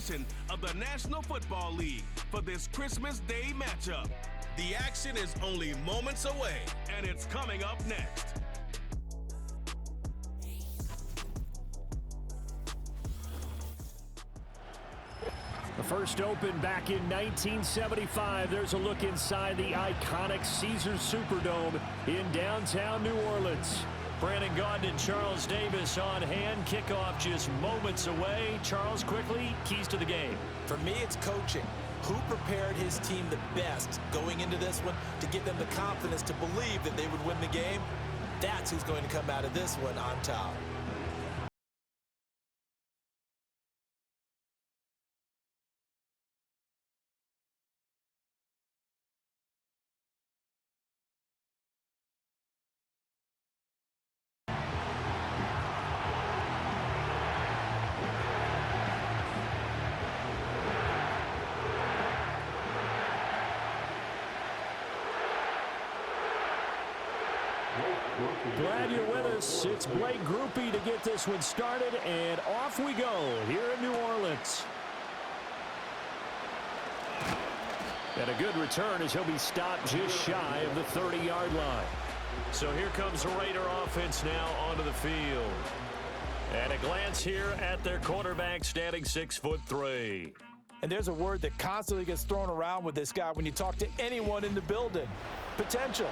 edition of the National Football League for this Christmas Day matchup. The action is only moments away, and it's coming up next. The first opened back in 1975. There's a look inside the iconic Caesars Superdome in downtown New Orleans. Brandon Gaudin and Charles Davis on hand. Kickoff just moments away. Charles, quickly, keys to the game. For me, it's coaching. Who prepared his team the best going into this one to give them the confidence to believe that they would win the game? That's who's going to come out of this one on top. Glad you're with us. It's Blake Groupie to get this one started, and off we go here in New Orleans. And a good return as he'll be stopped just shy of the 30-yard line. So here comes the Raider offense now onto the field. And a glance here at their quarterback standing 6'3". And there's a word that constantly gets thrown around with this guy when you talk to anyone in the building. Potential.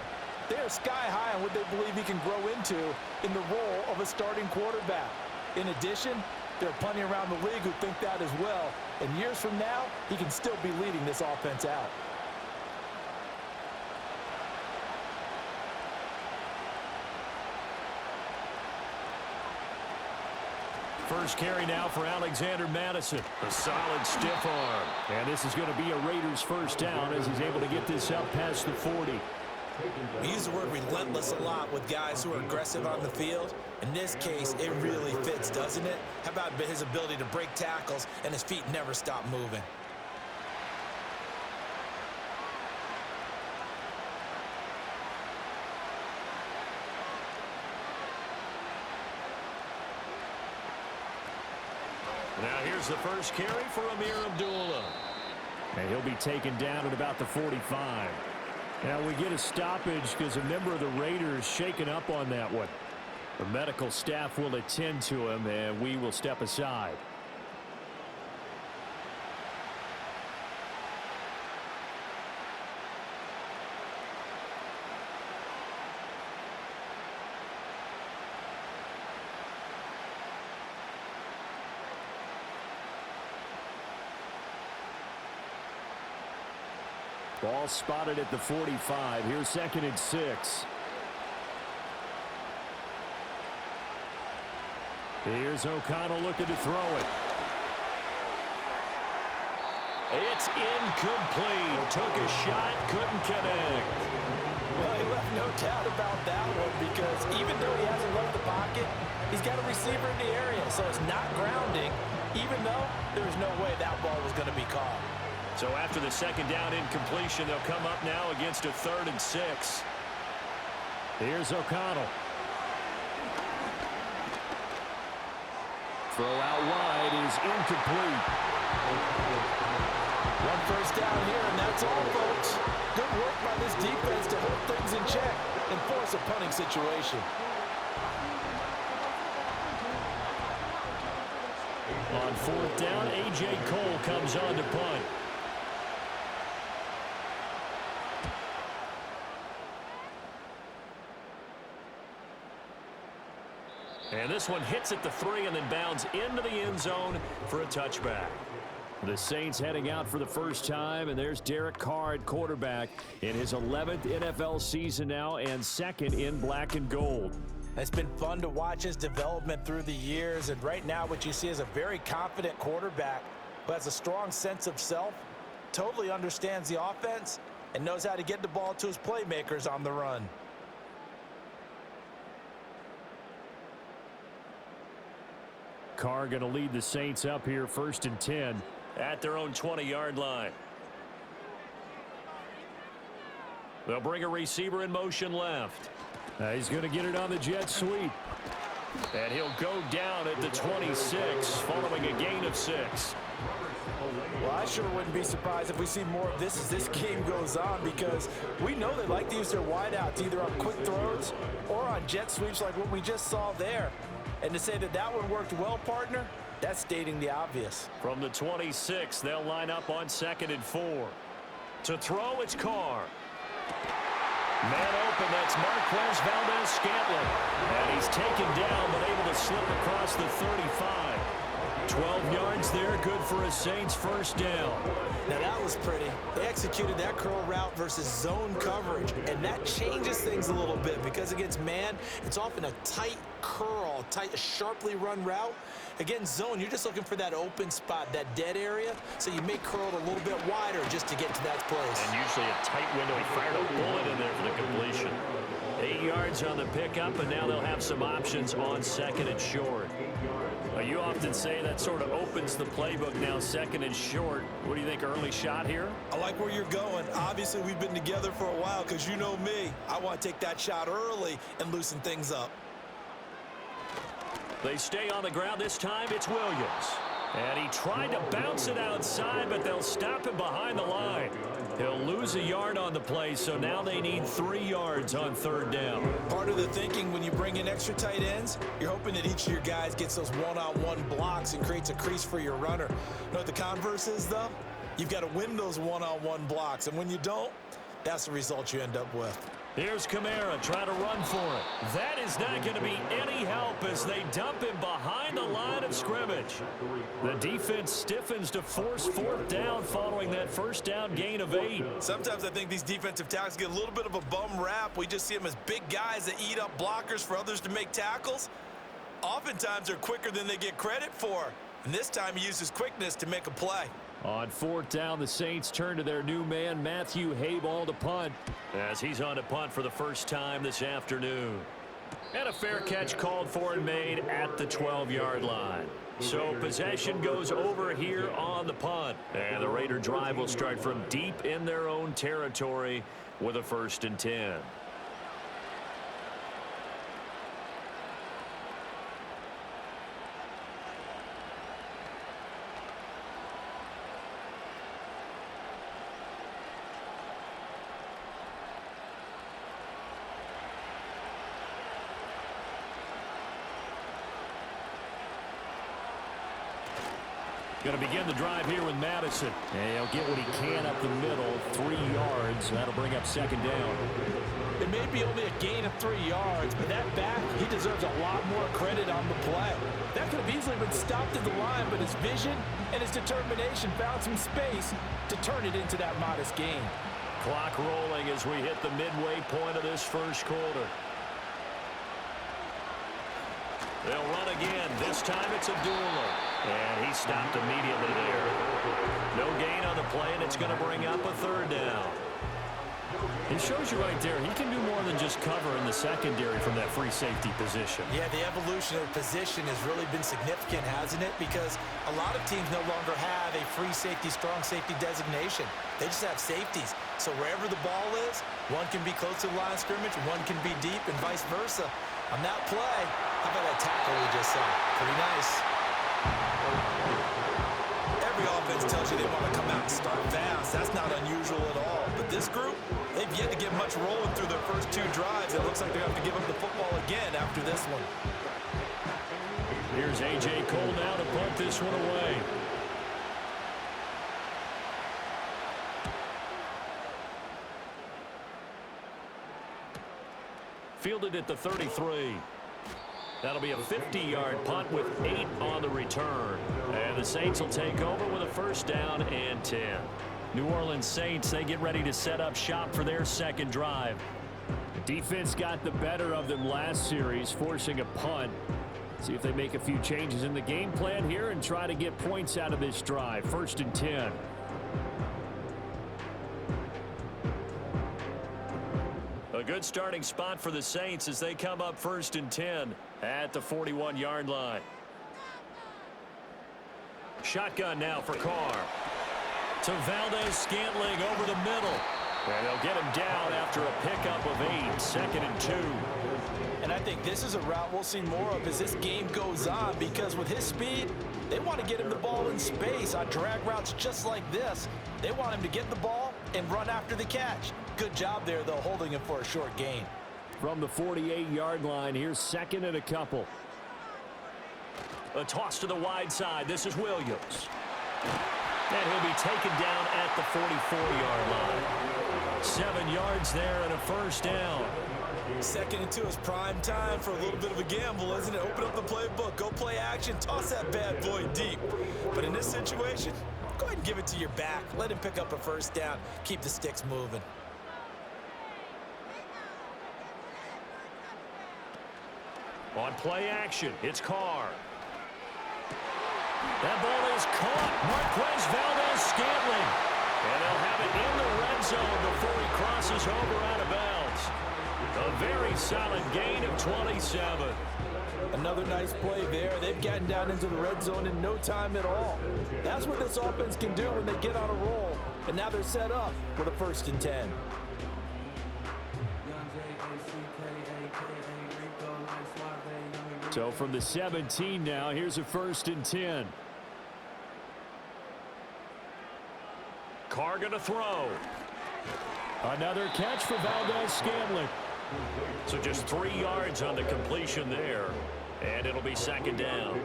They are sky high on what they believe he can grow into in the role of a starting quarterback. In addition, there are plenty around the league who think that as well. And years from now, he can still be leading this offense out. First carry now for Alexander Madison. A solid stiff arm. And this is going to be a Raiders first down as he's able to get this up past the 40. We use the word relentless a lot with guys who are aggressive on the field. In this case, it really fits, doesn't it? How about his ability to break tackles and his feet never stop moving? Now here's the first carry for Amir Abdullah. And he'll be taken down at about the 45. Now we get a stoppage because a member of the Raiders shaken up on that one. The medical staff will attend to him, and we will step aside. Ball spotted at the 45. Here's 2nd and 6. Here's O'Connell looking to throw it. It's incomplete. Took a shot, couldn't connect. Well, he left no doubt about that one because even though he hasn't left the pocket, he's got a receiver in the area, so it's not grounding, even though there's no way that ball was going to be caught. So after the second down incompletion, they'll come up now against a 3rd and 6. Here's O'Connell. Throw out wide is incomplete. One first down here, and that's all, folks. Good work by this defense to hold things in check and force a punting situation. On 4th down, A.J. Cole comes on to punt. And this one hits at the 3 and then bounds into the end zone for a touchback. The Saints heading out for the first time, and there's Derek Carr at quarterback in his 11th NFL season now and 2nd in black and gold. It's been fun to watch his development through the years, and right now what you see is a very confident quarterback who has a strong sense of self, totally understands the offense, and knows how to get the ball to his playmakers on the run. Carr going to lead the Saints up here 1st and 10 at their own 20-yard line. They'll bring a receiver in motion left. He's going to get it on the jet sweep. And he'll go down at the 26 following a gain of 6. Well, I sure wouldn't be surprised if we see more of this as this game goes on, because we know they like to use their wideouts either on quick throws or on jet sweeps like what we just saw there. And to say that that one worked well, partner, that's stating the obvious. From the 26, they'll line up on 2nd and 4. To throw, it's Carr. Man open, that's Marquez Valdez-Scantling. And he's taken down, but able to slip across the 35. 12 yards there, good for a Saints first down. Now that was pretty. They executed that curl route versus zone coverage, and that changes things a little bit because against man, it's often a tight curl, tight, sharply run route. Against zone, you're just looking for that open spot, that dead area, so you may curl it a little bit wider just to get to that place. And usually a tight window. He fired a bullet in there for the completion. 8 yards on the pickup, and now they'll have some options on 2nd and short. You often say that sort of opens the playbook now, 2nd and short. What do you think, early shot here? I like where you're going. Obviously, we've been together for a while because you know me. I want to take that shot early and loosen things up. They stay on the ground. This time it's Williams. And he tried to bounce it outside, but they'll stop him behind the line. He'll lose a yard on the play, so now they need 3 yards on 3rd down. Part of the thinking when you bring in extra tight ends, you're hoping that each of your guys gets those one-on-one blocks and creates a crease for your runner. You know what the converse is, though? You've got to win those one-on-one blocks, and when you don't, that's the result you end up with. Here's Kamara trying to run for it. That is not going to be any help as they dump him behind the line of scrimmage. The defense stiffens to force 4th down following that first down gain of 8. Sometimes I think these defensive tackles get a little bit of a bum rap. We just see them as big guys that eat up blockers for others to make tackles. Oftentimes they're quicker than they get credit for. And this time he uses quickness to make a play. On 4th down, the Saints turn to their new man, Matthew Hayball, to punt, as he's on to punt for the first time this afternoon. And a fair catch called for and made at the 12-yard line. So possession goes over here on the punt. And the Raider drive will start from deep in their own territory with a 1st and 10. Going to begin the drive here with Madison. And he'll get what he can up the middle, 3 yards. That'll bring up 2nd down. It may be only a gain of 3 yards, but that back, he deserves a lot more credit on the play. That could have easily been stopped at the line, but his vision and his determination found some space to turn it into that modest gain. Clock rolling as we hit the midway point of this first quarter. They'll run again. This time it's Abdullah. And he stopped immediately there. No gain on the play, and it's going to bring up a 3rd down. It shows you right there, he can do more than just cover in the secondary from that free safety position. Yeah, the evolution of position has really been significant, hasn't it? Because a lot of teams no longer have a free safety, strong safety designation. They just have safeties. So wherever the ball is, one can be close to the line of scrimmage, one can be deep, and vice versa. On that play, how about that tackle we just saw? Pretty nice. Every offense tells you they want to come out and start fast. That's not unusual at all. But this group, they've yet to get much rolling through their first 2 drives. It looks like they're going to have to give up the football again after this one. Here's A.J. Cole now to punt this one away. Fielded at the 33. That'll be a 50-yard punt with 8 on the return. And the Saints will take over with a 1st down and 10. New Orleans Saints, they get ready to set up shop for their 2nd drive. The defense got the better of them last series, forcing a punt. See if they make a few changes in the game plan here and try to get points out of this drive. 1st and 10. A good starting spot for the Saints as they come up 1st and 10 at the 41-yard line. Shotgun now for Carr. To Valdez-Scantling over the middle. And they'll get him down after a pickup of 8, 2nd and 2. And I think this is a route we'll see more of as this game goes on, because with his speed, they want to get him the ball in space on drag routes just like this. They want him to get the ball and run after the catch. Good job there, though, holding him for a short gain. From the 48-yard line, here's 2nd and a couple. A toss to the wide side. This is Williams. And he'll be taken down at the 44-yard line. 7 yards there and a first down. 2nd and 2 is prime time for a little bit of a gamble, isn't it? Open up the playbook, go play action, toss that bad boy deep. But in this situation, go ahead and give it to your back. Let him pick up a first down. Keep the sticks moving. On play action, it's Carr. That ball is caught. Marquez Valdes-Scantling. And they'll have it in the red zone before he crosses over out of bounds. A very solid gain of 27. Another nice play there. They've gotten down into the red zone in no time at all. That's what this offense can do when they get on a roll. And now they're set up with a 1st and 10. So from the 17 now, here's a 1st and 10. Carr gonna throw. Another catch for Valdes-Scantling. So just 3 yards on the completion there. And it'll be 2nd down.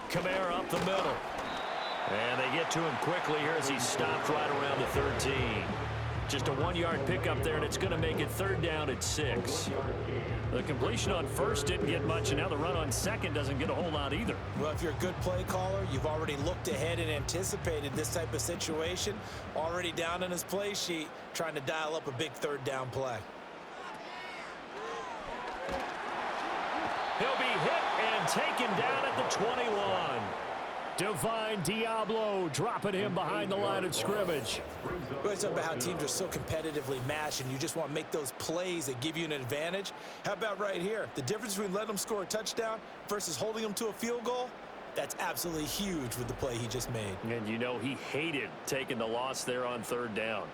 Kamara up the middle. And they get to him quickly here as he stopped right around the 13. Just a 1-yard pickup there, and it's going to make it 3rd down at 6. The completion on 1st didn't get much, and now the run on 2nd doesn't get a whole lot either. Well, if you're a good play caller, you've already looked ahead and anticipated this type of situation. Already down in his play sheet, trying to dial up a big 3rd down play. He'll be hit and taken down at the 21. Divine Diablo dropping him behind the line of scrimmage. We always talk about how teams are so competitively matched and you just want to make those plays that give you an advantage. How about right here? The difference between letting them score a touchdown versus holding them to a field goal, that's absolutely huge with the play he just made. And you know he hated taking the loss there on 3rd down.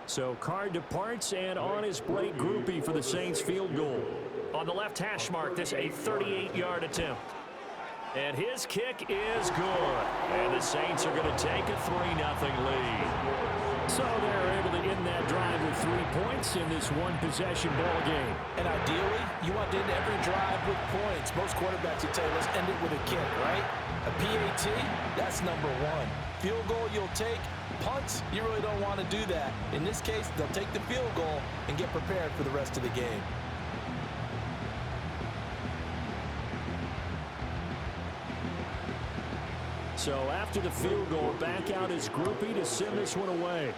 So Carr departs, and on is Blake Groupie for the Saints field goal. On the left hash mark, this a 38-yard attempt. And his kick is good. And the Saints are going to take a 3-0 lead. So they're able to end that drive with 3 points in this one-possession ball game. And ideally, you want to end every drive with points. Most quarterbacks would tell you, let's end it with a kick, right? A PAT, that's number 1. Field goal you'll take. Punts, you really don't want to do that. In this case, they'll take the field goal and get prepared for the rest of the game. So after the field goal, back out is Groupie to send this one away.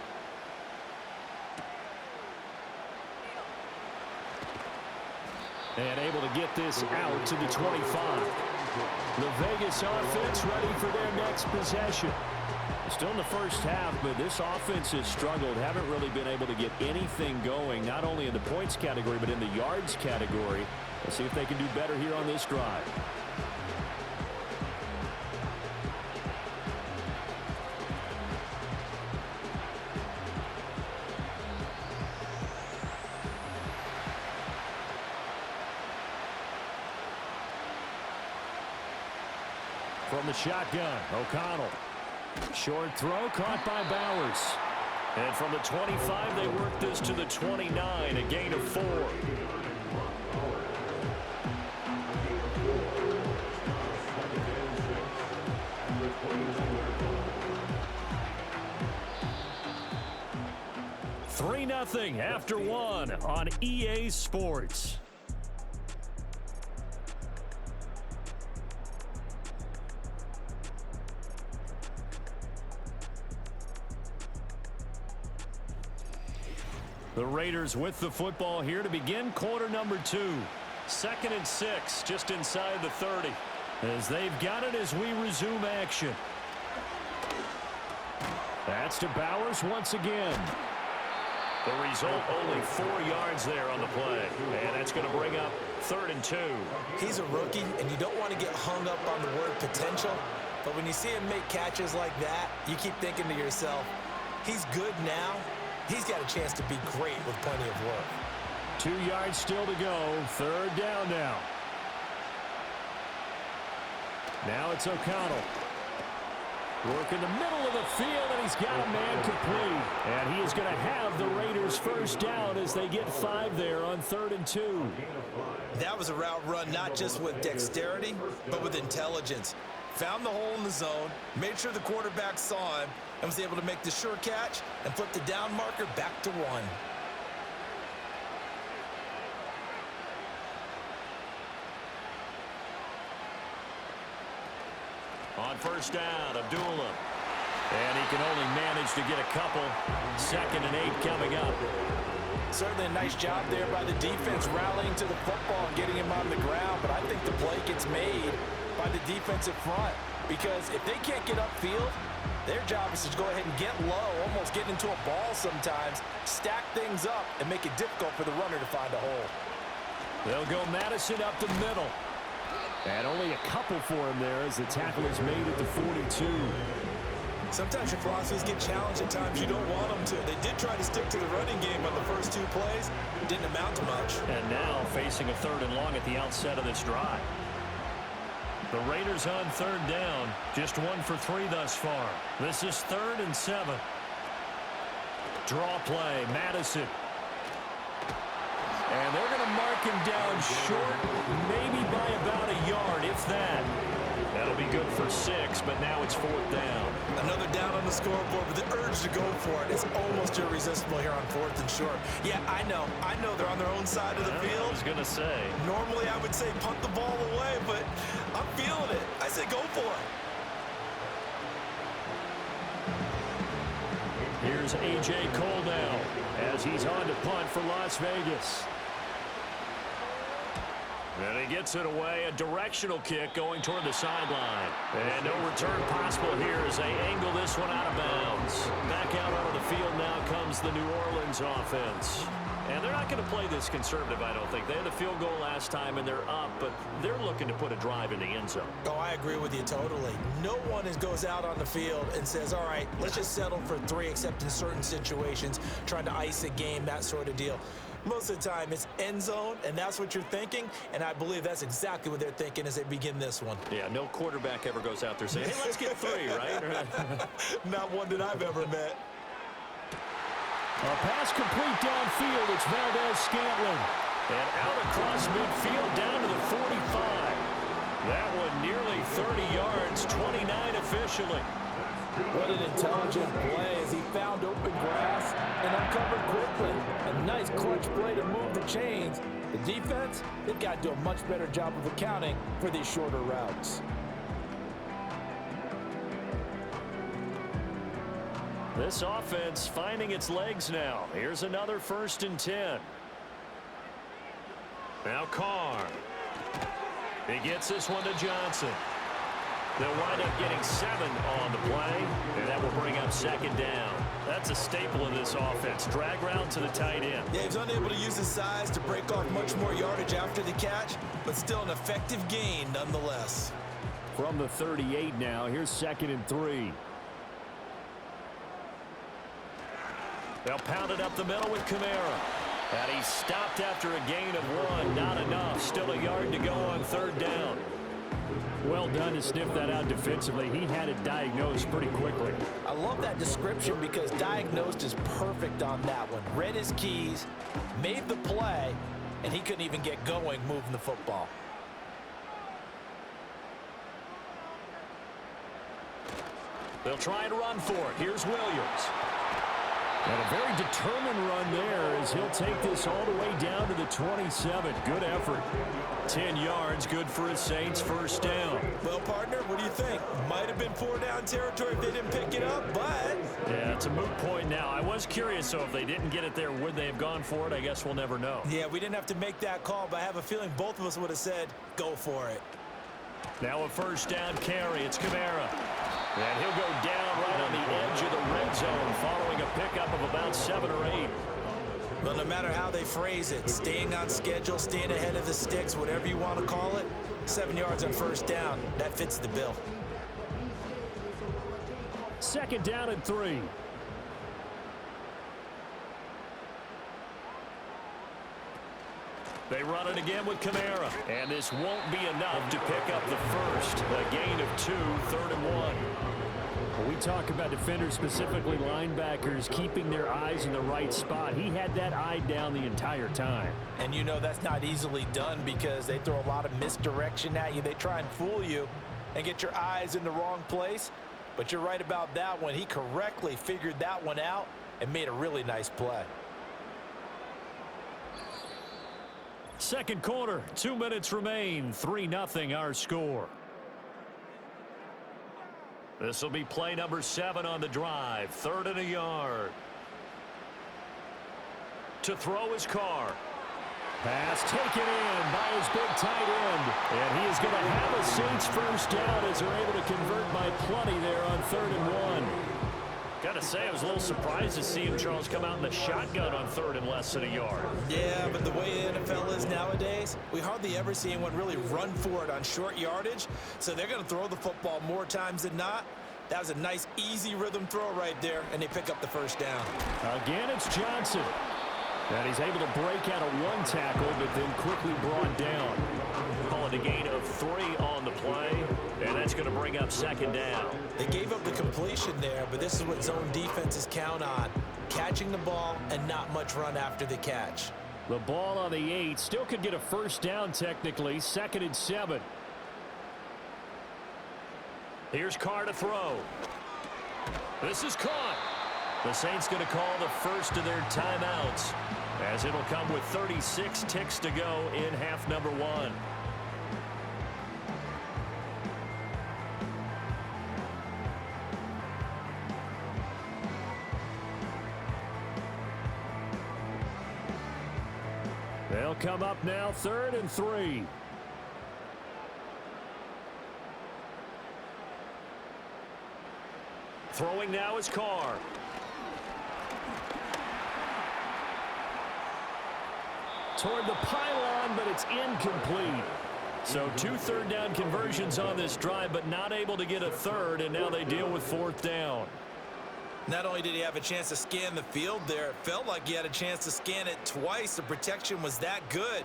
And able to get this out to the 25. The Vegas offense ready for their next possession. Still in the first half, but this offense has struggled. Haven't really been able to get anything going, not only in the points category, but in the yards category. Let's see if they can do better here on this drive. From the shotgun, O'Connell. Short throw caught by Bowers. And from the 25, they work this to the 29, a gain of 4. $3-0 after 1 on EA Sports. The Raiders with the football here to begin quarter number 2. 2nd and 6, just inside the 30. As they've got it as we resume action. That's to Bowers once again. The result, only 4 yards there on the play. And that's going to bring up 3rd and 2. He's a rookie, and you don't want to get hung up on the word potential. But when you see him make catches like that, you keep thinking to yourself, he's good now. He's got a chance to be great with plenty of work. 2 yards still to go. 3rd down now. Now it's O'Connell. Work in the middle of the field, and he's got a man complete. And he is going to have the Raiders first down as they get 5 there on 3rd and 2. That was a route run not just with dexterity, but with intelligence. Found the hole in the zone, made sure the quarterback saw him, and was able to make the sure catch and flip the down marker back to 1. On first down, Abdullah. And he can only manage to get a couple. 2nd and 8 coming up. Certainly a nice job there by the defense rallying to the football and getting him on the ground. But I think the play gets made by the defensive front. Because if they can't get upfield, their job is to go ahead and get low, almost get into a ball sometimes, stack things up, and make it difficult for the runner to find a hole. They'll go Madison up the middle. And only a couple for him there as the tackle is made at the 42. Sometimes your philosophies get challenged at times you don't want them to. They did try to stick to the running game on the first 2 plays. Didn't amount to much. And now facing a 3rd and long at the outset of this drive. The Raiders on 3rd down. Just 1 for 3 thus far. This is 3rd and 7. Draw play, Madison. And they're going to mark him down short, maybe by about a yard, if that. That'll be good for 6, but now it's 4th down. Another down on the scoreboard with the urge to go for it. It's almost irresistible here on 4th and short. Yeah, I know they're on their own side of the field. I was going to say. Normally I would say punt the ball away, but I'm feeling it. I say go for it. Here's A.J. Cole now as he's on to punt for Las Vegas. And he gets it away, a directional kick going toward the sideline. And no return possible here as they angle this one out of bounds. Back out onto the field now comes the New Orleans offense. And they're not going to play this conservative, I don't think. They had a field goal last time, and they're up, but they're looking to put a drive in the end zone. Oh, I agree with you totally. No one goes out on the field and says, all right, let's just settle for 3, except in certain situations, trying to ice a game, that sort of deal. Most of the time, it's end zone, and that's what you're thinking, and I believe that's exactly what they're thinking as they begin this one. Yeah, no quarterback ever goes out there saying, hey, let's get 3, right? Not one that I've ever met. A pass complete downfield. It's Valdez-Scantling. And out across midfield down to the 45. That one nearly 30 yards, 29 officially. What an intelligent play as he found open grass and uncovered quickly. A nice clutch play to move the chains. The defense, they've got to do a much better job of accounting for these shorter routes. This offense finding its legs now. Here's another 1st and 10. Now Carr. He gets this one to Johnson. They'll wind up getting 7 on the play, and that will bring up 2nd down. That's a staple of this offense. Drag route to the tight end. Yeah, he was unable to use his size to break off much more yardage after the catch, but still an effective gain nonetheless. From the 38 now, here's 2nd and 3. They'll pound it up the middle with Kamara. And he stopped after a gain of 1. Not enough. Still a yard to go on 3rd down. Well done to sniff that out defensively. He had it diagnosed pretty quickly. I love that description because diagnosed is perfect on that one. Read his keys, made the play, and he couldn't even get going moving the football. They'll try and run for it. Here's Williams. And a very determined run there as as he'll take this all the way down to the 27. Good effort. 10 yards, good for his Saints first down. Well, partner, what do you think? Might have been 4-down territory if they didn't pick it up, but... Yeah, it's a moot point now. I was curious, so if they didn't get it there, would they have gone for it? I guess we'll never know. Yeah, we didn't have to make that call, but I have a feeling both of us would have said, go for it. Now a first down carry. It's Kamara. And he'll go down right on the edge of the red zone following a pickup of about 7 or 8. Well, no matter how they phrase it, staying on schedule, staying ahead of the sticks, whatever you want to call it, 7 yards on first down, that fits the bill. Second down and 3. They run it again with Kamara. And this won't be enough to pick up the first. A gain of 2, 3rd and 1. When we talk about defenders, specifically linebackers, keeping their eyes in the right spot, he had that eye down the entire time. And you know that's not easily done because they throw a lot of misdirection at you. They try and fool you and get your eyes in the wrong place. But you're right about that one. He correctly figured that one out and made a really nice play. Second quarter, 2 minutes remain. 3-0 our score. This will be play number 7 on the drive. 3rd and a yard. To throw his Carr. Pass taken in by his big tight end. And he is going to have a Saints first down as they're able to convert by plenty there on 3rd and 1. Got to say, I was a little surprised to see him, Charles, come out in the shotgun on 3rd and less than a yard. Yeah, but the way the NFL is nowadays, we hardly ever see anyone really run for it on short yardage. So they're going to throw the football more times than not. That was a nice, easy rhythm throw right there, and they pick up the first down. Again, it's Johnson. And he's able to break out of 1 tackle, but then quickly brought down. Call it a gain of 3 on the play, and that's going to bring up 2nd down. They gave up the completion there, but this is what zone defenses count on. Catching the ball and not much run after the catch. The ball on the 8. Still could get a first down technically. 2nd and 7. Here's Carr to throw. This is caught. The Saints going to call the first of their timeouts, as it'll come with 36 ticks to go in half number 1. They'll come up now, 3rd and 3. Throwing now is Carr. Toward the pylon, but it's incomplete. So 2 3rd down conversions on this drive, but not able to get a 3rd, and now they deal with 4th down. Not only did he have a chance to scan the field there, it felt like he had a chance to scan it twice. The protection was that good.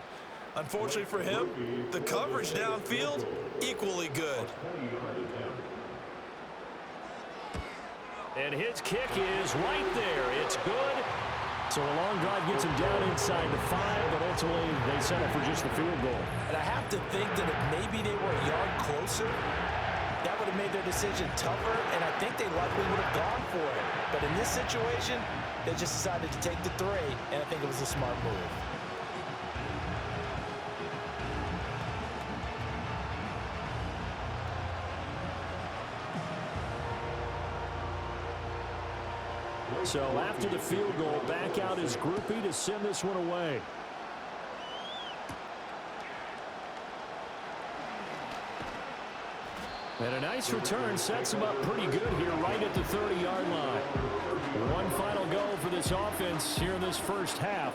Unfortunately for him, the coverage downfield, equally good. And his kick is right there. It's good. So a long drive gets him down inside the 5, but ultimately they settle for just the field goal. And I have to think that if maybe they were a yard closer, that would have made their decision tougher, and I think they likely would have gone for it. But in this situation, they just decided to take the 3, and I think it was a smart move. So after the field goal, back out is Groupie to send this one away. And a nice return sets him up pretty good here right at the 30-yard line. One final go for this offense here in this first half.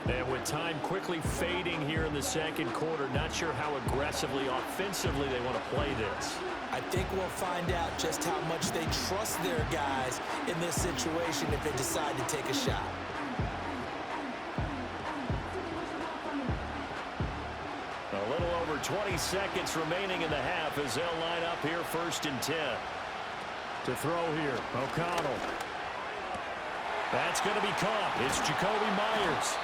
And with time quickly fading here in the second quarter, not sure how aggressively, offensively they want to play this. I think we'll find out just how much they trust their guys in this situation if they decide to take a shot. A little over 20 seconds remaining in the half as they'll line up here 1st and 10. To throw here, O'Connell. That's going to be caught. It's Jacoby Myers.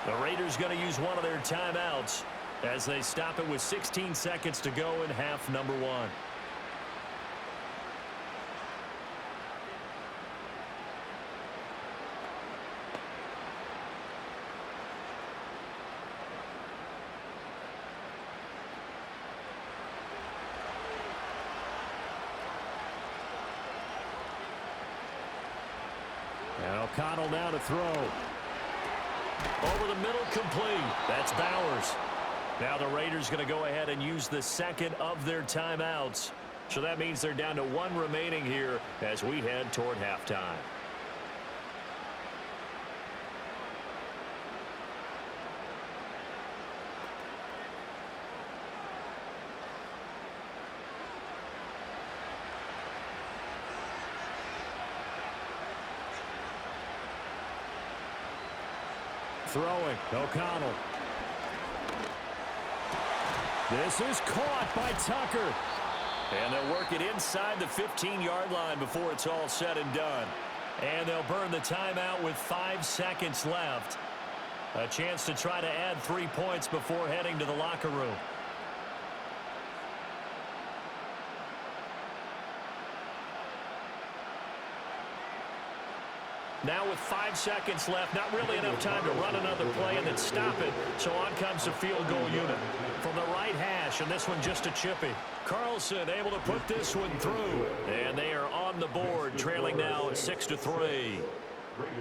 The Raiders going to use one of their timeouts as they stop it with 16 seconds to go in half number 1. O'Connell now to throw. Over the middle, complete. That's Bowers. Now the Raiders going to go ahead and use the second of their timeouts. So that means they're down to one remaining here as we head toward halftime. Throwing, O'Connell. This is caught by Tucker. And they'll work it inside the 15-yard line before it's all said and done. And they'll burn the timeout with 5 seconds left. A chance to try to add 3 points before heading to the locker room. Now with 5 seconds left, not really enough time to run another play and then stop it. So on comes the field goal unit. From the right hash, and this one just a chippy. Carlson able to put this one through. And they are on the board, trailing now 6-3.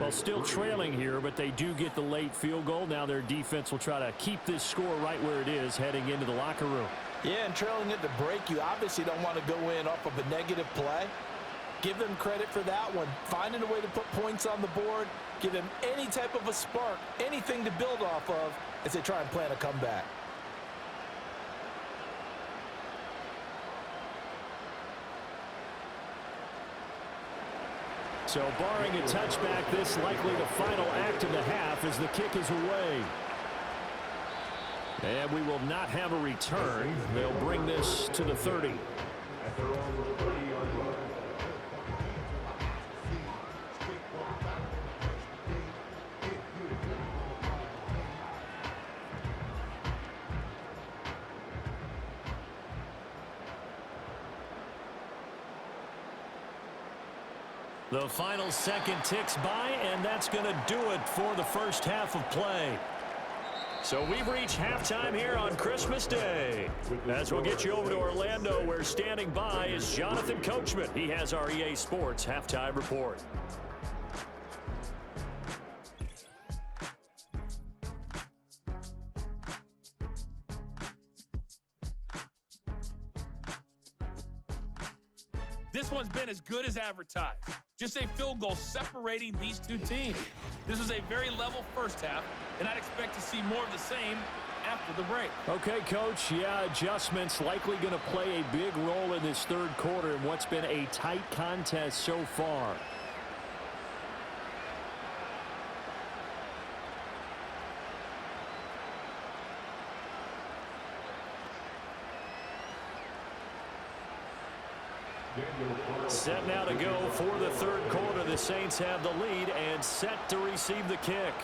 Well, still trailing here, but they do get the late field goal. Now their defense will try to keep this score right where it is heading into the locker room. Yeah, and trailing at the break, you obviously don't want to go in off of a negative play. Give them credit for that one. Finding a way to put points on the board. Give them any type of a spark, anything to build off of as they try and plan a comeback. So barring a touchback, this likely the final act of the half as the kick is away. And we will not have a return. They'll bring this to the 30. The final second ticks by, and that's going to do it for the first half of play. So we've reached halftime here on Christmas Day. As we'll get you over to Orlando, where standing by is Jonathan Coachman. He has our EA Sports halftime report. This one's been as good as advertised. Just a field goal separating these two teams. This was a very level first half, and I'd expect to see more of the same after the break. Okay, Coach. Yeah, adjustments likely going to play a big role in this third quarter in what's been a tight contest so far. Set now to go for the third quarter. The Saints have the lead and set to receive the kick.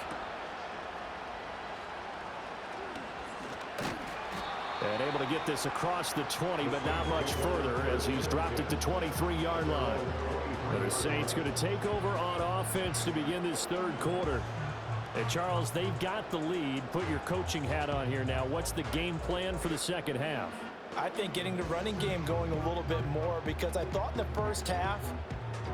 And able to get this across the 20, but not much further as he's dropped it to 23-yard line. And the Saints going to take over on offense to begin this third quarter. And Charles, they've got the lead. Put your coaching hat on here now. What's the game plan for the second half? I think getting the running game going a little bit more, because I thought in the first half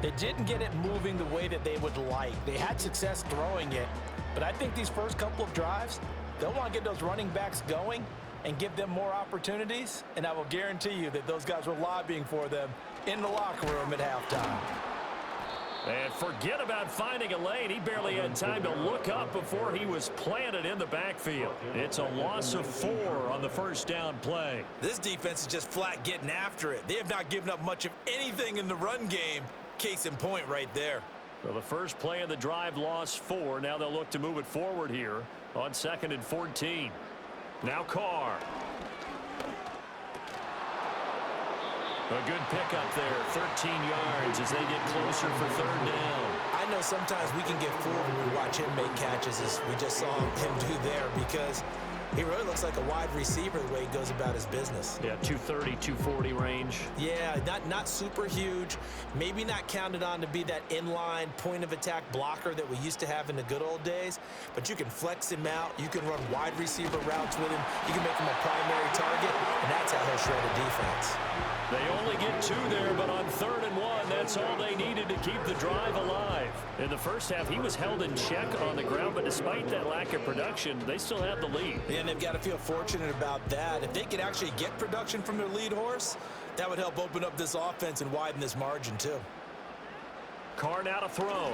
they didn't get it moving the way that they would like. They had success throwing it, but I think these first couple of drives, they'll want to get those running backs going and give them more opportunities, and I will guarantee you that those guys were lobbying for them in the locker room at halftime. And forget about finding a lane. He barely had time to look up before he was planted in the backfield. It's a loss of 4 on the first down play. This defense is just flat getting after it. They have not given up much of anything in the run game. Case in point right there. Well, the first play of the drive lost 4. Now they'll look to move it forward here on 2nd and 14. Now Carr. A good pickup there, 13 yards as they get closer for third down. I know sometimes we can get fooled when we watch him make catches, as we just saw him do there, because he really looks like a wide receiver the way he goes about his business. Yeah, 230, 240 range. Yeah, not super huge. Maybe not counted on to be that inline point-of-attack blocker that we used to have in the good old days, but you can flex him out. You can run wide receiver routes with him. You can make him a primary target, and that's how he'll shred a defense. They only get 2 there, but on 3rd and 1, that's all they needed to keep the drive alive. In the first half, he was held in check on the ground, but despite that lack of production, they still have the lead. And they've got to feel fortunate about that. If they could actually get production from their lead horse, that would help open up this offense and widen this margin too. Carr now to throw.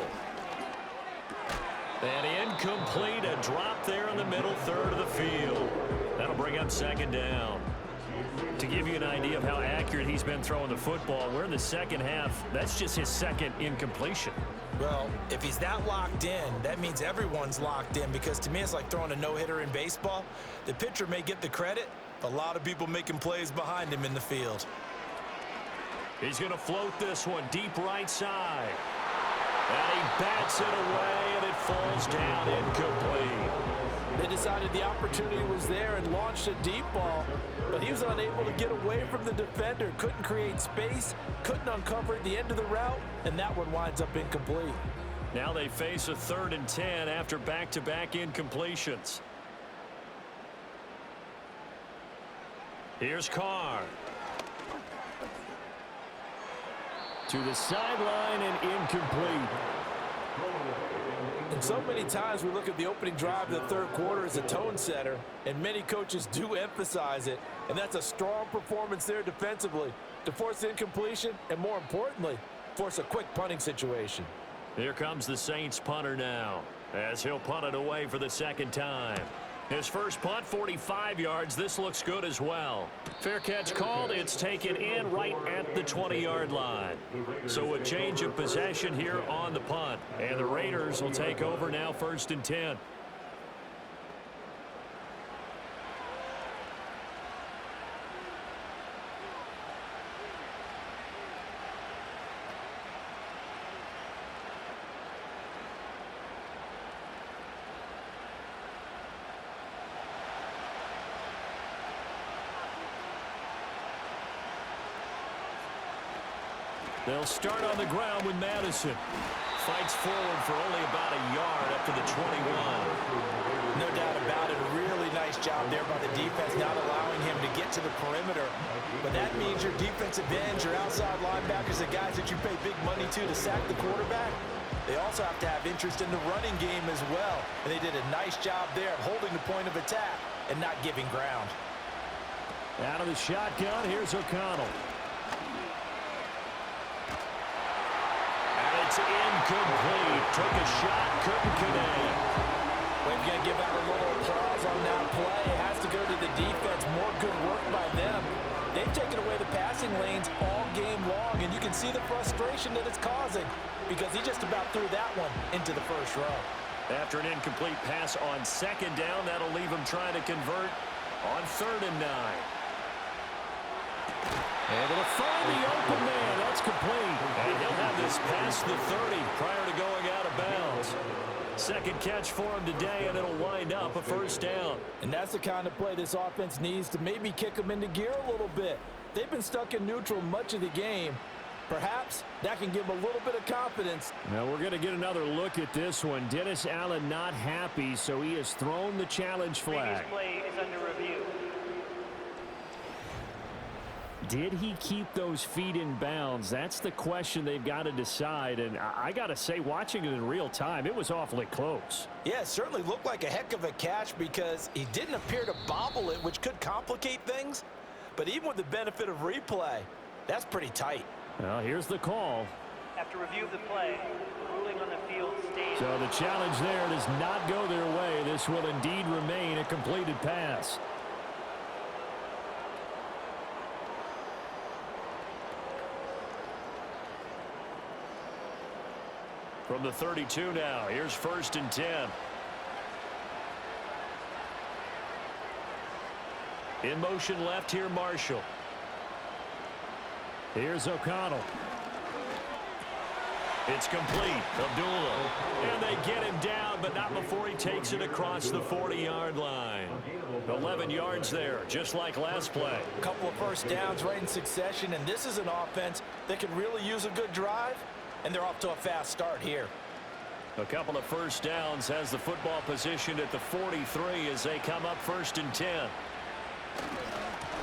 And incomplete, a drop there in the middle third of the field. That'll bring up 2nd down. To give you an idea of how accurate he's been throwing the football, we're in the second half. That's just his 2nd incompletion. Well, if he's that locked in, that means everyone's locked in, because to me it's like throwing a no-hitter in baseball. The pitcher may get the credit, but a lot of people making plays behind him in the field. He's going to float this one deep right side. And he bats it away, and it falls down incomplete. They decided the opportunity was there and launched a deep ball, but he was unable to get away from the defender, couldn't create space, couldn't uncover the end of the route, and that one winds up incomplete. Now they face a 3rd and 10 after back-to-back incompletions. Here's Carr. To the sideline and incomplete. And so many times we look at the opening drive of the 3rd quarter as a tone setter, and many coaches do emphasize it, and that's a strong performance there defensively to force incompletion and, more importantly, force a quick punting situation. Here comes the Saints punter now, as he'll punt it away for the 2nd time. His first punt, 45 yards. This looks good as well. Fair catch called. It's taken in right at the 20-yard line. So a change of possession here on the punt. And the Raiders will take over now, 1st and 10. They'll start on the ground with Madison. Fights forward for only about a yard up to the 21. No doubt about it. A really nice job there by the defense, not allowing him to get to the perimeter. But that means your defensive ends, your outside linebackers, the guys that you pay big money to sack the quarterback, they also have to have interest in the running game as well. And they did a nice job there of holding the point of attack and not giving ground. Out of the shotgun, here's O'Connell. It's incomplete. Took a shot, couldn't connect. We're going to give out a little applause on that play. It has to go to the defense. More good work by them. They've taken away the passing lanes all game long, and you can see the frustration that it's causing because he just about threw that one into the first row. After an incomplete pass on 2nd down, that'll leave him trying to convert on 3rd and 9. Able to find the open man. That's complete. And he'll have this past the 30 prior to going out of bounds. 2nd catch for him today, and it'll wind up a 1st down. And that's the kind of play this offense needs to maybe kick them into gear a little bit. They've been stuck in neutral much of the game. Perhaps that can give them a little bit of confidence. Now we're going to get another look at this one. Dennis Allen not happy, so he has thrown the challenge flag. Previous play is under review. Did he keep those feet in bounds? That's the question they've got to decide. And I got to say, watching it in real time, it was awfully close. Yeah, it certainly looked like a heck of a catch because he didn't appear to bobble it, which could complicate things. But even with the benefit of replay, that's pretty tight. Well, here's the call. After review of the play, ruling on the field stays. So the challenge there does not go their way. This will indeed remain a completed pass. From the 32 now, here's 1st and 10. In motion left here, Marshall. Here's O'Connell. It's complete. Abdullah. And they get him down, but not before he takes it across the 40-yard line. 11 yards there, just like last play. A couple of first downs right in succession, and this is an offense that can really use a good drive, and they're off to a fast start here. A couple of first downs has the football positioned at the 43 as they come up 1st and 10.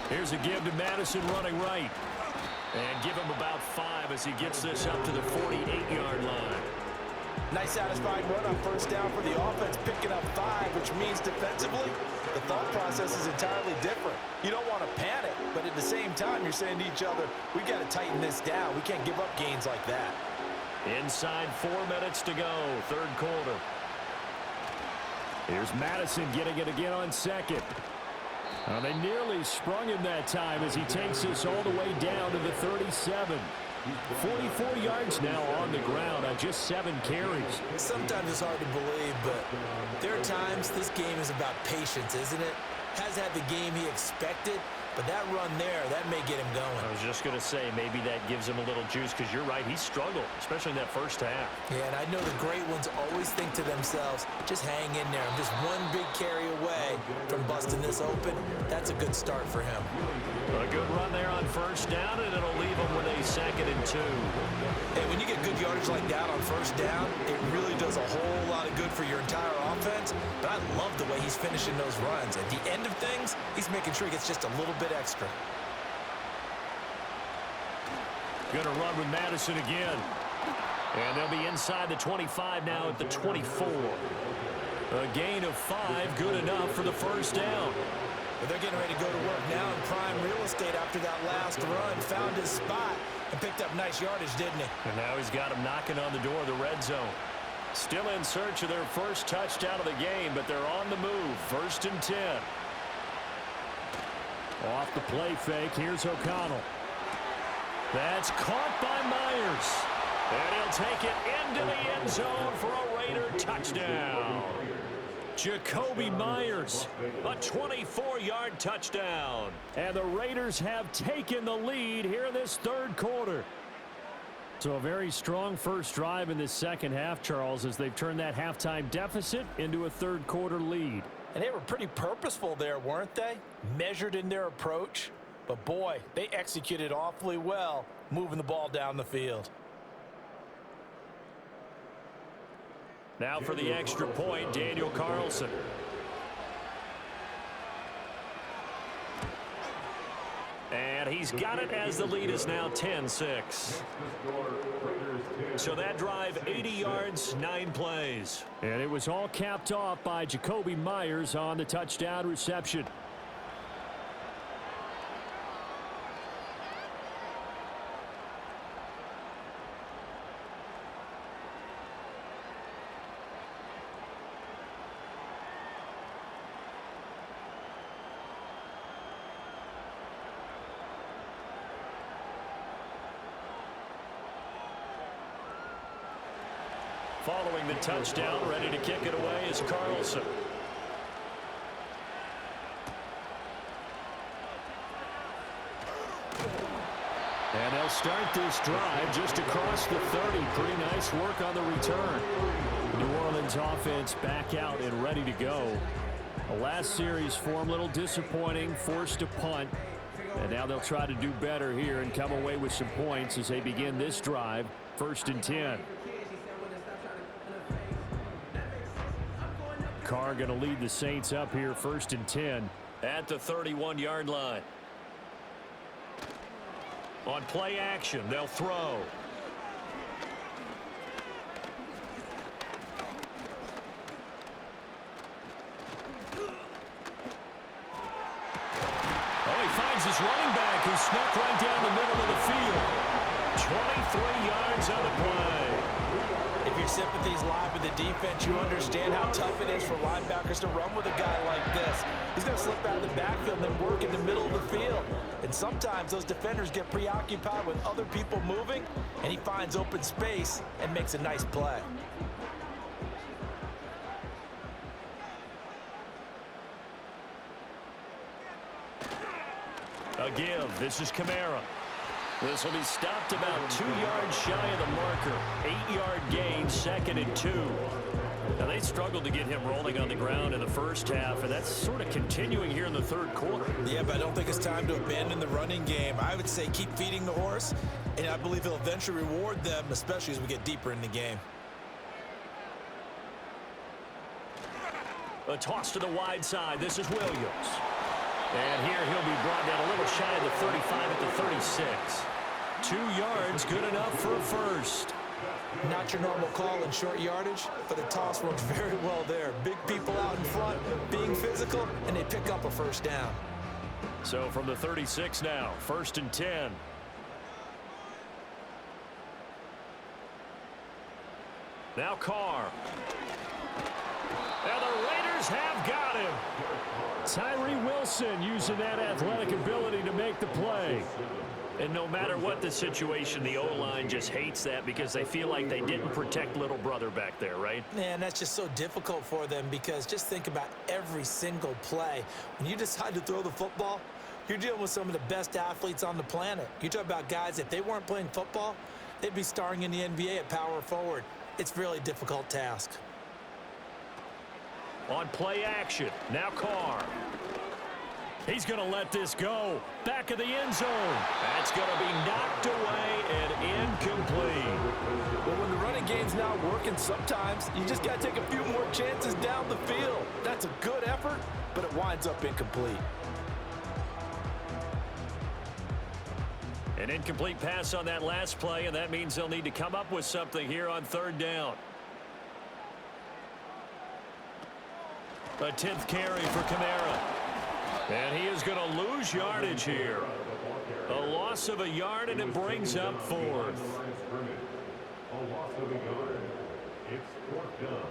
Here's a give to Madison running right. And give him about 5 as he gets this up to the 48-yard line. Nice satisfying run on first down for the offense, picking up 5, which means defensively, the thought process is entirely different. You don't want to panic, but at the same time, you're saying to each other, we got to tighten this down. We can't give up gains like that. Inside 4 minutes to go, third quarter. Here's Madison getting it again on second. They nearly sprung him that time as he takes this all the way down to the 37. 44 yards now on the ground on just 7 carries. Sometimes it's hard to believe, but there are times this game is about patience, isn't it? Has had the game he expected, but that run there, that may get him going. I was just going to say, maybe that gives him a little juice because you're right, he struggled, especially in that first half. Yeah, and I know the great ones always think to themselves, just hang in there. I'm just one big carry away from busting this open. That's a good start for him. A good run there on first down, and it'll leave him with a 2nd and 2. Hey, when you get good yardage like that on first down, it really does a whole lot of good for your entire offense. But I love the way he's finishing those runs. At the end of things, he's making sure he gets just a little bit extra. Going to run with Madison again. And they'll be inside the 25 now at the 24. A gain of 5, good enough for the first down. But they're getting ready to go to work now in prime real estate after that last run. Found his spot and picked up nice yardage, didn't he? And now he's got him knocking on the door of the red zone. Still in search of their first touchdown of the game, but they're on the move. 1st and 10. Off the play fake, here's O'Connell. That's caught by Myers. And he'll take it into the end zone for a Raider touchdown. Jacoby Myers, a 24-yard touchdown. And the Raiders have taken the lead here in this third quarter. So a very strong first drive in this second half, Charles, as they've turned that halftime deficit into a third quarter lead. And they were pretty purposeful there, weren't they? Measured in their approach. But boy, they executed awfully well, moving the ball down the field. Now for the extra point, Daniel Carlson. And he's got it as the lead is now 10-6. So that drive, 80 yards, 9 plays. And it was all capped off by Jacoby Myers on the touchdown reception. Following the touchdown, ready to kick it away is Carlson. And they'll start this drive just across the 30. Pretty nice work on the return. New Orleans offense back out and ready to go. The last series for them, a little disappointing, forced to punt. And now they'll try to do better here and come away with some points as they begin this drive, 1st and 10. Carr going to lead the Saints up here, 1st and 10 at the 31-yard line. On play action, they'll throw. Oh, he finds his running back who snuck right down the middle of the field. 23 yards on the play. If your sympathies lie with the defense, you understand how tough it is for linebackers to run with a guy like this. He's going to slip out of the backfield and then work in the middle of the field. And sometimes those defenders get preoccupied with other people moving, and he finds open space and makes a nice play. A give. This is Kamara. This will be stopped about 2 yards shy of the marker. 8-yard gain, 2nd and 2. Now, they struggled to get him rolling on the ground in the first half, and that's sort of continuing here in the third quarter. Yeah, but I don't think it's time to abandon the running game. I would say keep feeding the horse, and I believe he'll eventually reward them, especially as we get deeper in the game. A toss to the wide side. This is Williams. And here he'll be brought down a little shy of the 35 at the 36. 2 yards, good enough for a first. Not your normal call in short yardage, but the toss worked very well there. Big people out in front, being physical, and they pick up a first down. So from the 36 now, 1st and 10. Now Carr. And the Raiders have got him. Tyree Wilson using that athletic ability to make the play. And no matter what the situation, the O-line just hates that because they feel like they didn't protect little brother back there, right? Man, that's just so difficult for them because just think about every single play. When you decide to throw the football, you're dealing with some of the best athletes on the planet. You talk about guys, if they weren't playing football, they'd be starring in the NBA at power forward. It's a really difficult task. On play action, now Carr. He's going to let this go. Back of the end zone. That's going to be knocked away and incomplete. Well, when the running game's not working, sometimes you just got to take a few more chances down the field. That's a good effort, but it winds up incomplete. An incomplete pass on that last play, and that means they'll need to come up with something here on 3rd down. A 10th carry for Kamara. And he is going to lose yardage here. A loss of a yard, and it brings up 4th. A loss of a yard. It's 4th down.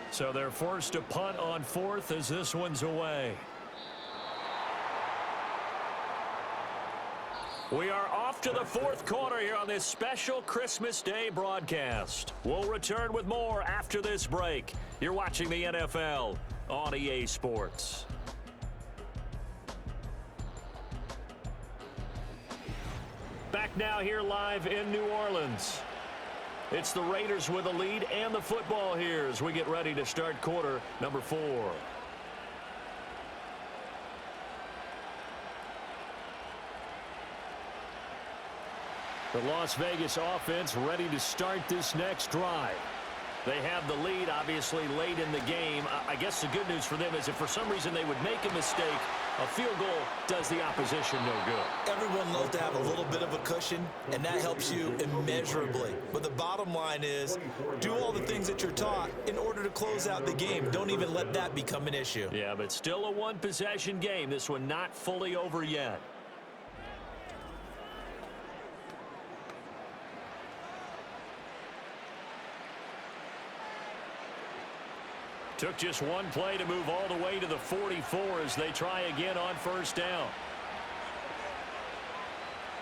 So they're forced to punt on 4th as this one's away. We are off to the 4th quarter here on this special Christmas Day broadcast. We'll return with more after this break. You're watching the NFL on EA Sports. Back now here live in New Orleans. It's the Raiders with a lead and the football here as we get ready to start quarter number 4. The Las Vegas offense ready to start this next drive. They have the lead, obviously, late in the game. I guess the good news for them is if for some reason they would make a mistake, a field goal does the opposition no good. Everyone loves to have a little bit of a cushion, and that helps you immeasurably. But the bottom line is, do all the things that you're taught in order to close out the game. Don't even let that become an issue. Yeah, but still a one-possession game. This one not fully over yet. Took just one play to move all the way to the 44 as they try again on 1st down.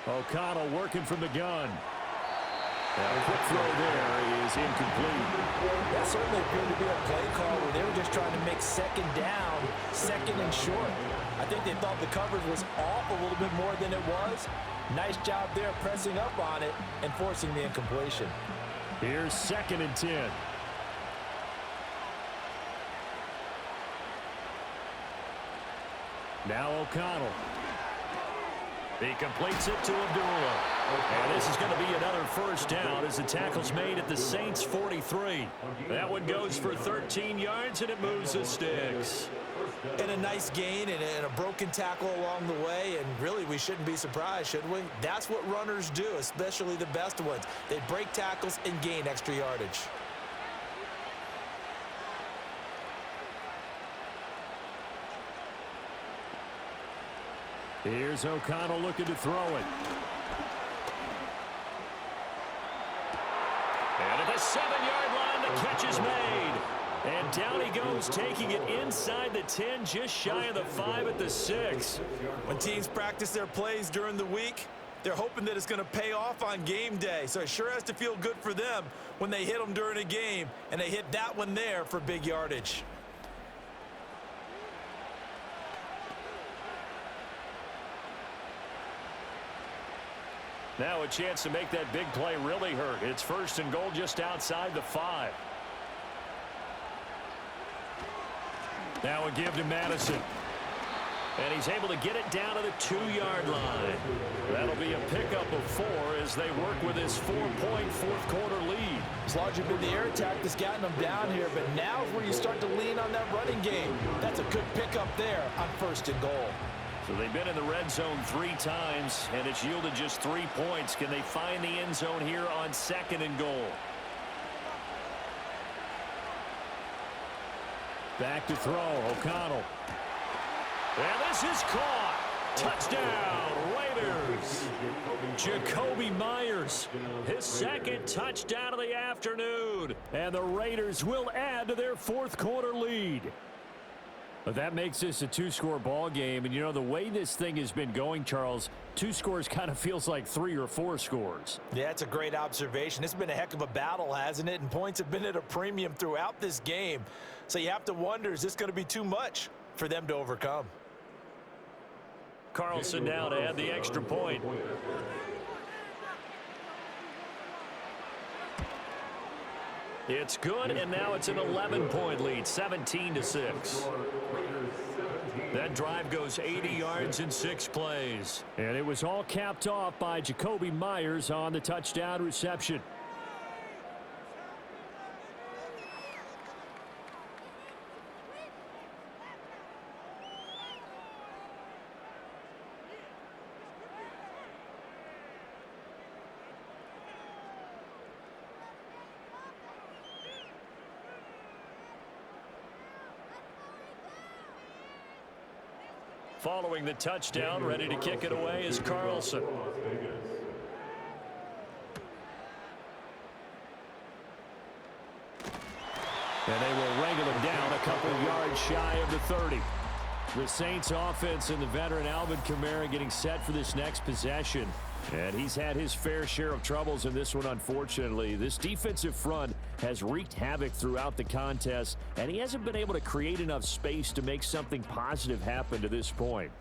O'Connell working from the gun. A quick throw there is incomplete. That certainly appeared to be a play call where they were just trying to make 2nd down, 2nd and short. I think they thought the coverage was off a little bit more than it was. Nice job there pressing up on it and forcing the incompletion. Here's 2nd and 10. Now O'Connell. He completes it to Abdullah. And this is going to be another 1st down as the tackle's made at the Saints 43. That one goes for 13 yards, and it moves the sticks. And a nice gain and a broken tackle along the way, and really we shouldn't be surprised, should we? That's what runners do, especially the best ones. They break tackles and gain extra yardage. Here's O'Connell looking to throw it. And at the 7-yard line, the catch is made. And down he goes, taking it inside the 10, just shy of the 5 at the 6. When teams practice their plays during the week, they're hoping that it's going to pay off on game day. So it sure has to feel good for them when they hit them during a game, and they hit that one there for big yardage. Now a chance to make that big play really hurt. It's 1st and goal just outside the 5. Now a give to Madison. And he's able to get it down to the 2-yard line. That'll be a pickup of 4 as they work with his 4-point fourth-quarter lead. It's largely been the air attack that's gotten them down here, but now is where you start to lean on that running game. That's a good pickup there on 1st and goal. So they've been in the red zone 3 times, and it's yielded just 3 points. Can they find the end zone here on 2nd and goal? Back to throw, O'Connell. And this is caught. Touchdown, Raiders. Jacoby Myers, his 2nd touchdown of the afternoon. And the Raiders will add to their fourth-quarter lead. But that makes this a 2-score ball game. And, you know, the way this thing has been going, Charles, 2 scores kind of feels like 3 or 4 scores. Yeah, it's a great observation. It's been a heck of a battle, hasn't it? And points have been at a premium throughout this game. So you have to wonder, is this going to be too much for them to overcome? Carlson now to add the extra point. It's good, and now it's an 11-point lead, 17-6. That drive goes 80 yards in 6 plays. And it was all capped off by Jacoby Myers on the touchdown reception. Following the touchdown, ready to kick it away is Carlson. And they will wrangle him down a couple yards shy of the 30. The Saints offense and the veteran Alvin Kamara getting set for this next possession. And he's had his fair share of troubles in this one, unfortunately. This defensive front has wreaked havoc throughout the contest, and he hasn't been able to create enough space to make something positive happen to this point.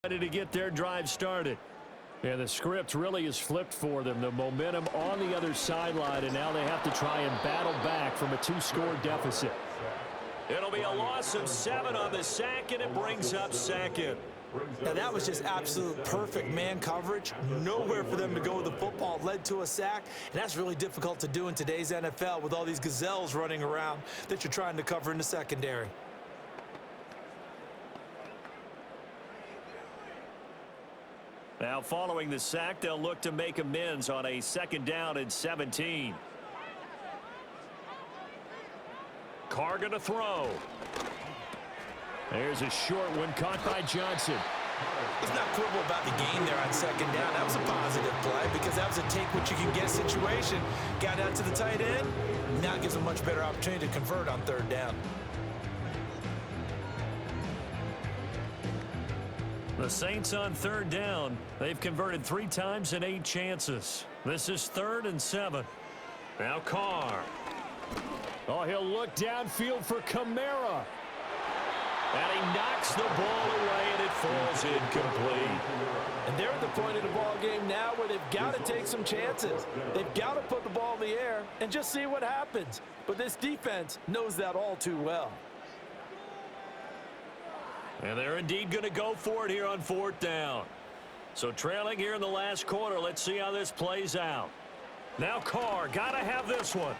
Ready to get their drive started. And the script really is flipped for them. The momentum on the other sideline, and now they have to try and battle back from a 2-score deficit. It'll be a loss of 7 on the sack, and it brings up 2nd. Now that was just absolute perfect man coverage. Nowhere for them to go with the football. Led to a sack, and that's really difficult to do in today's NFL with all these gazelles running around that you're trying to cover in the secondary. Now following the sack, they'll look to make amends on a 2nd down and 17. Carr going to throw. There's a short one caught by Johnson. Let's not quibble about the gain there on 2nd down. That was a positive play because that was a take-what-you-can-get situation. Got out to the tight end. Now gives a much better opportunity to convert on 3rd down. The Saints on 3rd down. They've converted 3 times in 8 chances. This is 3rd and 7. Now Carr. Oh, he'll look downfield for Kamara. And he knocks the ball away, and it falls incomplete. And they're at the point of the ball game now where they've got to take some chances. They've got to put the ball in the air and just see what happens. But this defense knows that all too well. And they're indeed going to go for it here on 4th down. So trailing here in the last quarter, let's see how this plays out. Now Carr, got to have this one.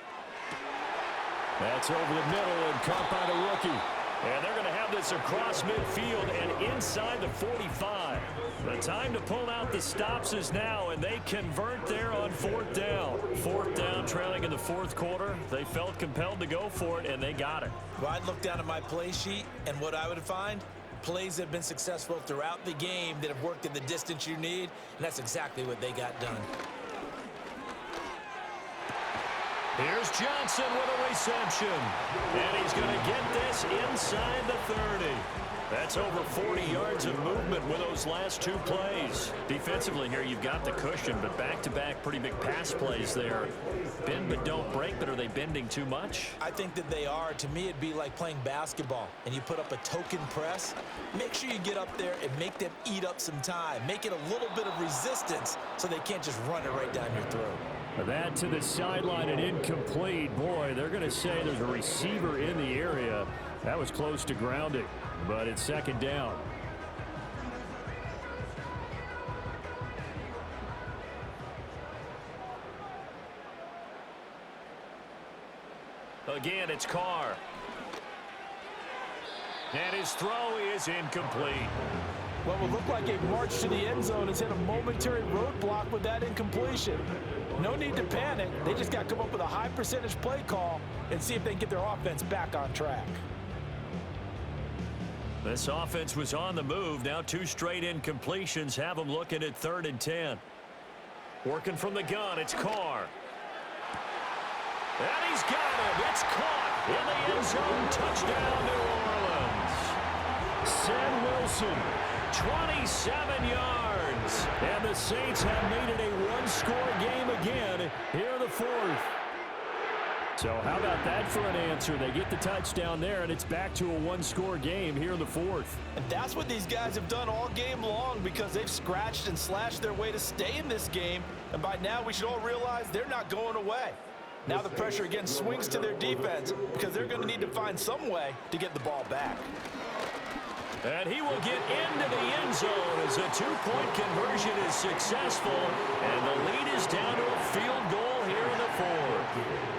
That's over the middle and caught by the rookie. And they're going to have this across midfield and inside the 45. The time to pull out the stops is now, and they convert there on 4th down. 4th down, trailing in the 4th quarter. They felt compelled to go for it, and they got it. Well, I'd look down at my play sheet, and what I would find, plays that have been successful throughout the game that have worked in the distance you need, and that's exactly what they got done. Here's Johnson with a reception. And he's going to get this inside the 30. That's over 40 yards of movement with those last two plays. Defensively here, you've got the cushion, but back-to-back pretty big pass plays there. Bend but don't break, but are they bending too much? I think that they are. To me, it'd be like playing basketball, and you put up a token press. Make sure you get up there and make them eat up some time. Make it a little bit of resistance so they can't just run it right down your throat. That to the sideline and incomplete. Boy, they're going to say there's a receiver in the area. That was close to grounding, but it's second down. Again, it's Carr. And his throw is incomplete. What would look like a march to the end zone has hit a momentary roadblock with that incompletion. No need to panic. They just got to come up with a high percentage play call and see if they can get their offense back on track. This offense was on the move. Now two straight incompletions have them looking at 3rd and 10. Working from the gun, it's Carr. And he's got him. It's caught in the end zone. Touchdown, New Orleans. Sam Wilson, 27 yards. And the Saints have made it a one-score game again here in the 4th. So how about that for an answer? They get the touchdown there, and it's back to a one-score game here in the 4th. And that's what these guys have done all game long because they've scratched and slashed their way to stay in this game. And by now, we should all realize they're not going away. Now the pressure again swings to their defense because they're going to need to find some way to get the ball back. And he will get into the end zone as a two-point conversion is successful. And the lead is down to a field goal here in the 4th.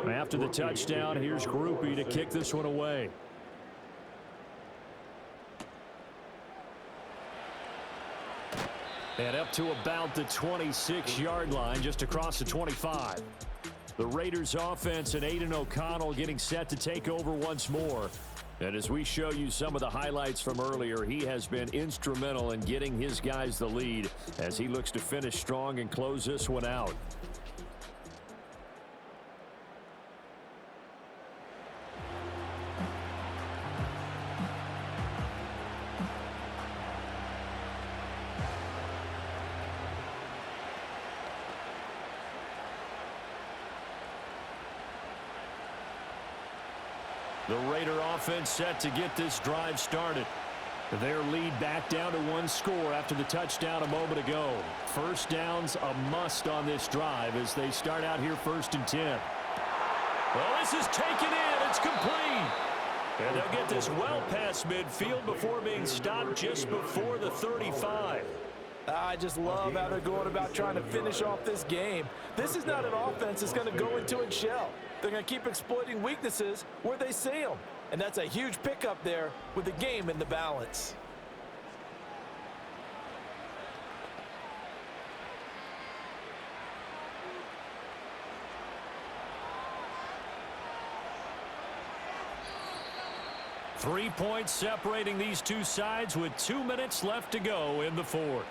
After the touchdown, here's Groupie to kick this one away. And up to about the 26-yard line, just across the 25. The Raiders offense and Aiden O'Connell getting set to take over once more. And as we show you some of the highlights from earlier, he has been instrumental in getting his guys the lead as he looks to finish strong and close this one out. The Raider offense set to get this drive started. Their lead back down to one score after the touchdown a moment ago. First down's a must on this drive as they start out here 1st and 10. Well, this is taken in. It's complete. And they'll get this well past midfield before being stopped just before the 35. I just love how they're going about trying to finish off this game. This is not an offense that's going to go into its shell. They're going to keep exploiting weaknesses where they see them. And that's a huge pickup there with the game in the balance. Three points separating these two sides with 2 minutes left to go in the 4th.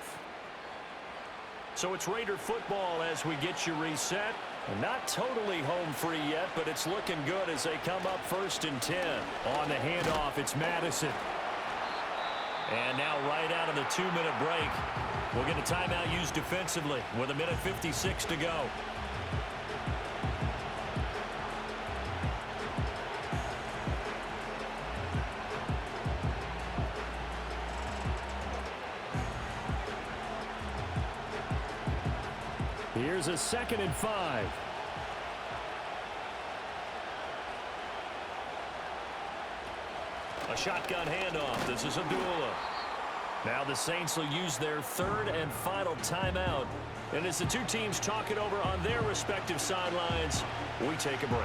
So it's Raider football as we get you reset. Not totally home free yet, but it's looking good as they come up 1st and 10. On the handoff, it's Madison. And now right out of the 2-minute break, we'll get a timeout used defensively with 1:56 to go. Here's a 2nd and 5. shotgun handoff. This is Abdullah. Now the Saints will use their third and final timeout. And as the two teams talk it over on their respective sidelines, we take a break.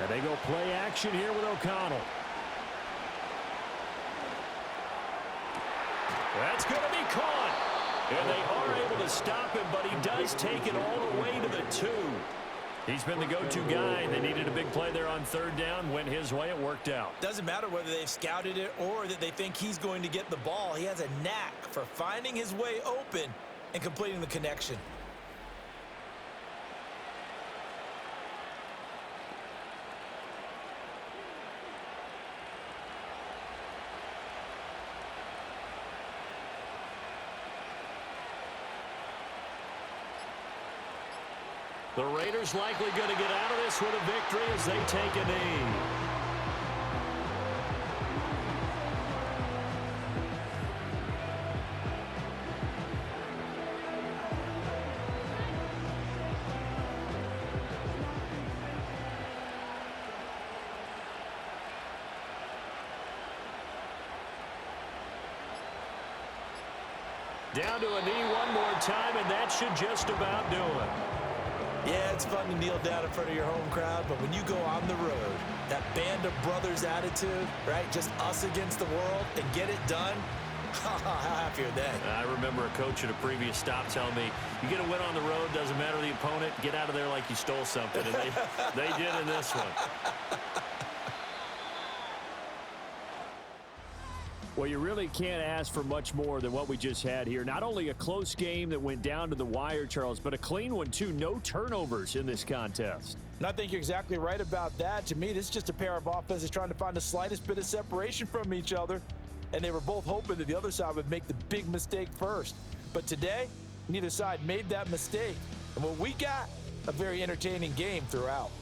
And they go play action here with O'Connell. That's going to be caught. And they are able to stop him, but he does take it all the way to the 2. He's been the go-to guy. They needed a big play there on third down. Went his way. It worked out. Doesn't matter whether they've scouted it or that they think he's going to get the ball. He has a knack for finding his way open and completing the connection. The Raiders likely going to get out of this with a victory as they take a knee. Down to a knee one more time, and that should just about do it. Yeah, it's fun to kneel down in front of your home crowd, but when you go on the road, that band of brothers attitude, right, just us against the world, and get it done, how happy are they? I remember a coach at a previous stop telling me, you get a win on the road, doesn't matter the opponent, get out of there like you stole something, and they did in this one. Well, you really can't ask for much more than what we just had here. Not only a close game that went down to the wire, Charles, but a clean one, too. No turnovers in this contest. And I think you're exactly right about that. To me, this is just a pair of offenses trying to find the slightest bit of separation from each other, and they were both hoping that the other side would make the big mistake first. But today, neither side made that mistake. And what we got, a very entertaining game throughout.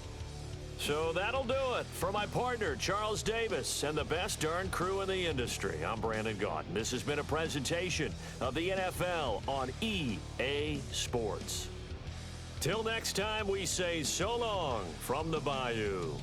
So that'll do it for my partner, Charles Davis, and the best darn crew in the industry. I'm Brandon Gaudin. This has been a presentation of the NFL on EA Sports. Till next time, we say so long from the Bayou.